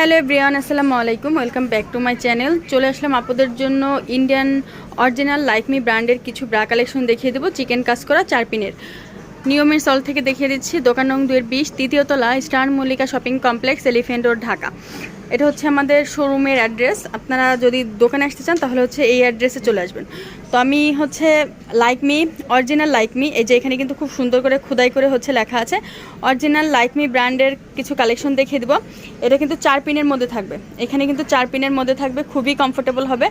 Hello everyone, আসসালামু আলাইকুম। Welcome back to my channel. চলে আসলাম আপনাদের জন্য ইন্ডিয়ান অরিজিনাল লাইকমি ব্র্যান্ডের কিছু ব্রা কালেকশন দেখিয়ে দেবো। চিকেন কাজ করা 4 পিনের নিয়মের সল থেকে দেখিয়ে দিচ্ছি। দোকান নং 2-20, তৃতীয় তলা, star Mallika shopping complex, elephant road, Dhaka. এটা হচ্ছে আমাদের শোরুমের অ্যাড্রেস। আপনারা যদি দোকানে আসতে চান তাহলে হচ্ছে এই অ্যাড্রেসে চলে আসবেন। তো আমি হচ্ছে লাইকমি অরিজিনাল লাইকমি, এই যে এখানে কিন্তু খুব সুন্দর করে খোদাই করে হচ্ছে লেখা আছে অরিজিনাল লাইকমি ব্র্যান্ডের কিছু কালেকশন দেখিয়ে দেবো। এটা কিন্তু 4 পিনের মধ্যে থাকবে। এখানে কিন্তু 4 পিনের মধ্যে থাকবে, খুবই কমফোর্টেবল হবে,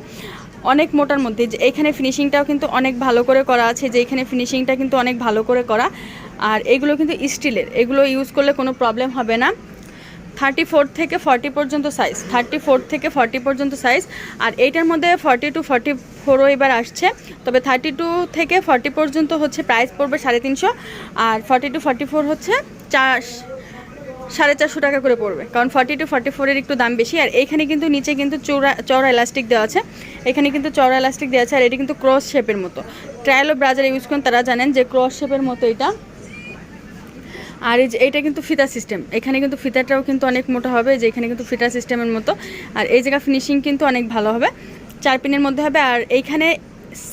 অনেক মোটার মধ্যে। যে এখানে ফিনিশিংটাও কিন্তু অনেক ভালো করে করা আছে, যে এখানে ফিনিশিংটা কিন্তু অনেক ভালো করে করা। আর এগুলো কিন্তু স্টিলের, এগুলো ইউজ করলে কোনো প্রবলেম হবে না। 34 থেকে 40 পর্যন্ত সাইজ, 34 থেকে 40 পর্যন্ত সাইজ। আর এইটার মধ্যে 40 টু 44ও এবার আসছে, তবে 32 থেকে 40 পর্যন্ত হচ্ছে প্রাইস পড়বে 350, আর 40 টু 44 হচ্ছে 450 টাকা করে পড়বে, কারণ 40 টু 44-এর একটু দাম বেশি। আর এইখানে কিন্তু নিচে কিন্তু চওড়া এলাস্টিক দেওয়া আছে, এখানে কিন্তু চওড়া এলাস্টিক দেওয়া আছে। আর এটা কিন্তু ক্রস শেপের মতো, ট্রায়াল ও ব্রাজার ইউজ করেন তারা জানেন যে ক্রস শেপের মতো এটা। আর এই যে এইটা কিন্তু ফিতা সিস্টেম, এখানে কিন্তু ফিতাটাও কিন্তু অনেক মোটা হবে, যে এখানে কিন্তু ফিতা সিস্টেমের মতো। আর এই জায়গা ফিনিশিং কিন্তু অনেক ভালো হবে, 4 পিনের মধ্যে হবে। আর এইখানে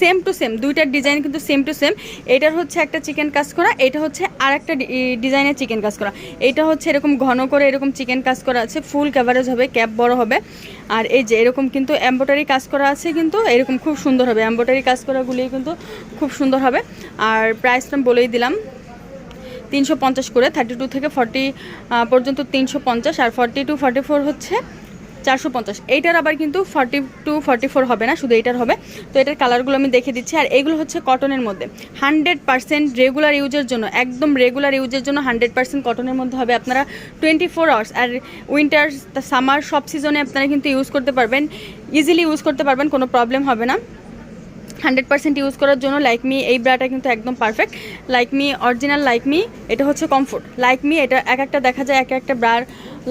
সেম টু সেম দুইটার ডিজাইন কিন্তু সেম টু সেম। এটার হচ্ছে একটা চিকেন কাজ করা, এটা হচ্ছে আর একটা ডিজাইনের চিকেন কাজ করা। এটা হচ্ছে এরকম ঘন করে এরকম চিকেন কাজ করা আছে, ফুল কভারেজ হবে, ক্যাপ বড় হবে। আর এই যে এরকম কিন্তু এমব্রয়ডারি কাজ করা আছে, কিন্তু এরকম খুব সুন্দর হবে, এমব্রয়ডারি কাজ করাগুলি কিন্তু খুব সুন্দর হবে। আর প্রাইসটা আমি বলেই দিলাম 350 করে, 32 থেকে 40 পর্যন্ত 350, আর 40 টু 44 হচ্ছে 450। এইটার আবার কিন্তু 40 টু 44 হবে না, শুধু এইটার হবে। তো এটার কালারগুলো আমি দেখে দিচ্ছি। আর এইগুলো হচ্ছে কটনের মধ্যে, 100% রেগুলার ইউজের জন্য, একদম রেগুলার ইউজের জন্য 100% কটনের মধ্যে হবে। আপনারা 24 আওয়ার্স, আর উইন্টার, সামার, সব সিজনে আপনারা কিন্তু ইউজ করতে পারবেন, ইজিলি ইউজ করতে পারবেন, কোনো প্রবলেম হবে না। 100% ইউজ করার জন্য লাইকমি এই ব্রাটা কিন্তু একদম পারফেক্ট। লাইকমি অরিজিনাল লাইকমি, এটা হচ্ছে কমফোর্ট লাইকমি। এটা এক একটা দেখা যায় এক একটা ব্রার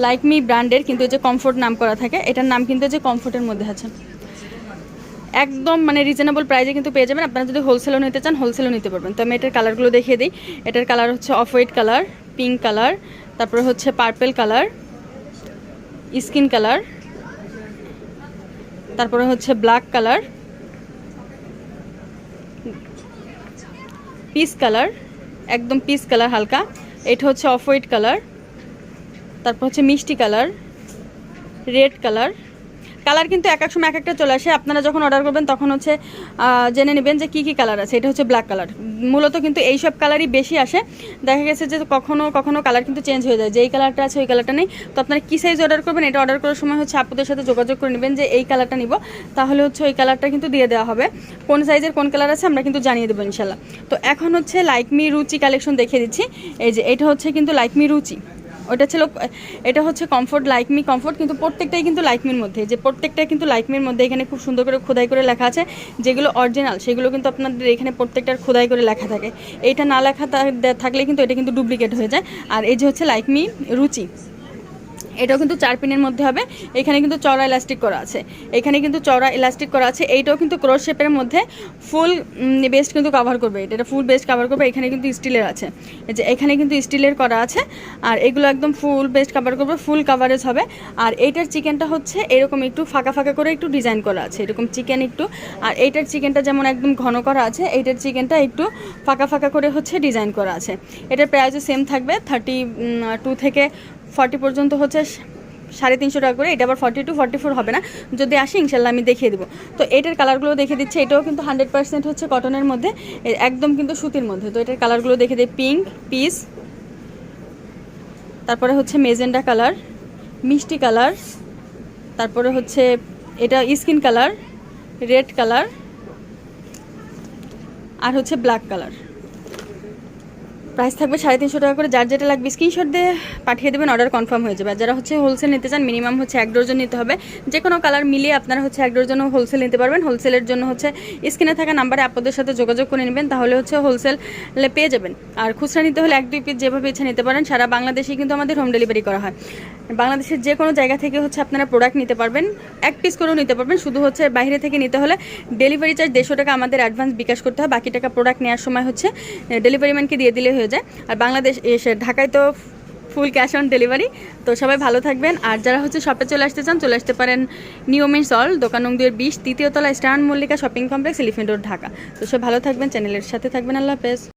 লাইকমি ব্র্যান্ডের কিন্তু যে কমফোর্ট নাম করা থাকে, এটার নাম কিন্তু যে কমফোর্টের মধ্যে আছে। একদম মানে রিজনেবল প্রাইসে কিন্তু পেয়ে যাবেন। আপনারা যদি হোলসেলও নিতে চান হোলসেলও নিতে পারবেন। তো আমি এটার কালারগুলো দেখিয়ে দিই। এটার কালার হচ্ছে off white colour, pink colour, তারপরে হচ্ছে পার্পেল কালার, স্কিন কালার, তারপরে হচ্ছে ব্ল্যাক কালার, পিস কালার, একদম পিস কালার হালকা, এটা হচ্ছে অফ হোয়াইট কালার, তারপর হচ্ছে মিষ্টি কালার, রেড কালার। কালার কিন্তু এক এক সময় এক একটা চলে আসে, আপনারা যখন অর্ডার করবেন তখন হচ্ছে জেনে নেবেন যে কী কী কালার আছে। এটা হচ্ছে ব্ল্যাক কালার, মূলত কিন্তু এইসব কালারই বেশি আসে। দেখা গেছে যে কখনো কখনো কালার কিন্তু চেঞ্জ হয়ে যায়, যে এই কালারটা আছে ওই কালারটা নেই। তো আপনারা কী সাইজ অর্ডার করবেন, এটা অর্ডার করার সময় হচ্ছে আপুদের সাথে যোগাযোগ করে নেবেন যে এই কালারটা নিব, তাহলে হচ্ছে ওই কালারটা কিন্তু দিয়ে দেওয়া হবে। কোন সাইজের কোন কালার আছে আমরা কিন্তু জানিয়ে দেবো ইনশাল্লাহ। তো এখন হচ্ছে লাইকমি রুচি কালেকশন দেখিয়ে দিচ্ছি। এই যে এটা হচ্ছে কিন্তু লাইকমি রুচি, ওটা ছিল, এটা হচ্ছে কমফোর্ট লাইকমি কমফোর্ট, কিন্তু প্রত্যেকটাই কিন্তু লাইকমির মধ্যে, যে প্রত্যেকটাই কিন্তু লাইকমির মধ্যে। এখানে খুব সুন্দর করে খোদাই করে লেখা আছে, যেগুলো অরিজিনাল সেগুলো কিন্তু আপনাদের এখানে প্রত্যেকটার খোদাই করে লেখা থাকে। এইটা না লেখা থাকলে কিন্তু এটা কিন্তু ডুপ্লিকেট হয়ে যায়। আর এই যে হচ্ছে লাইকমি রুচি, এটাও কিন্তু 4 পিনের মধ্যে হবে। এখানে কিন্তু চওড়া ইলাস্টিক করা আছে, এখানে কিন্তু চওড়া ইলাস্টিক করা আছে। এইটাও কিন্তু ক্রস শেপের মধ্যে ফুল বেস্ট কিন্তু কভার করবে, এটা ফুল বেস্ট কভার করবে। এখানে কিন্তু স্টিলের আছে, এই যে এখানে কিন্তু স্টিলের করা আছে। আর এগুলো একদম ফুল বেস্ট কভার করবে, ফুল কভারেজ হবে। আর এইটার চিকেনটা হচ্ছে এরকম একটু ফাঁকা ফাঁকা করে একটু ডিজাইন করা আছে, এরকম চিকেন একটু। আর এইটার চিকেনটা যেমন একদম ঘন করা আছে, এইটার চিকেনটা একটু ফাঁকা ফাঁকা করে হচ্ছে ডিজাইন করা আছে। এটার প্রাইসও সেম থাকবে, 32 থেকে 40 পর্যন্ত হচ্ছে 350 টাকা করে। এটা আবার 40 টু 44 হবে না, যদি আসি ইনশাল্লাহ আমি দেখিয়ে দেবো। তো এটার কালারগুলো দেখে দিচ্ছে, এটাও কিন্তু 100% হচ্ছে কটনের মধ্যে, একদম কিন্তু সুতির মধ্যে। তো এটার কালারগুলো দেখে দিই, পিঙ্ক, পিস, তারপরে হচ্ছে মেজেন্ডা কালার, মিষ্টি কালার, তারপরে হচ্ছে এটা স্কিন কালার, রেড কালার, আর হচ্ছে ব্ল্যাক কালার। প্রাইস থাকবে 350 টাকা করে। যার যেটা লাগবে স্ক্রিনশট দিয়ে পাঠিয়ে দেবেন, অর্ডার কনফার্ম হয়ে যাবে। আর যারা হচ্ছে হোলসেল নিতে চান মিনিমাম হচ্ছে 1 ডজন নিতে হবে। যে কোনো কালার মিলিয়ে আপনারা হচ্ছে 1 ডজনও হোলসেল নিতে পারবেন। হোলসেলের জন্য হচ্ছে স্ক্রিনে থাকা নাম্বারে আপনাদের সাথে যোগাযোগ করে নেবেন, তাহলে হচ্ছে হোলসেলে পেয়ে যাবেন। আর খুচরা নিতে হলে 1-2 পিস যেভাবে ইচ্ছা নিতে পারেন। সারা বাংলাদেশে কিন্তু আমাদের হোম ডেলিভারি করা হয়, বাংলাদেশের যে কোনো জায়গা থেকে হচ্ছে আপনারা প্রোডাক্ট নিতে পারবেন, 1 পিস করেও নিতে পারবেন। শুধু হচ্ছে বাইরে থেকে নিতে হলে ডেলিভারি চার্জ 150 টাকা আমাদের অ্যাডভান্স বিকাশ করতে হয়, বাকি টাকা প্রোডাক্ট নেওয়ার সময় হচ্ছে ডেলিভারি ম্যানকে দিয়ে দিলে হয়ে যায়। আর বাংলাদেশ ঢাকায় তো ফুল ক্যাশ অন ডেলিভারি। তো সবাই ভালো থাকবেন, আর যারা হচ্ছে শপে চলে আসতে চান চলে আসতে পারেন নিউ মেন্স হল, দোকান নং 2-20, তৃতীয় তলা, star Mallika shopping complex, elephant road, Dhaka. তো সবাই ভালো থাকবেন, চ্যানেলের সাথে থাকবেন। আল্লাহ হাফেজ।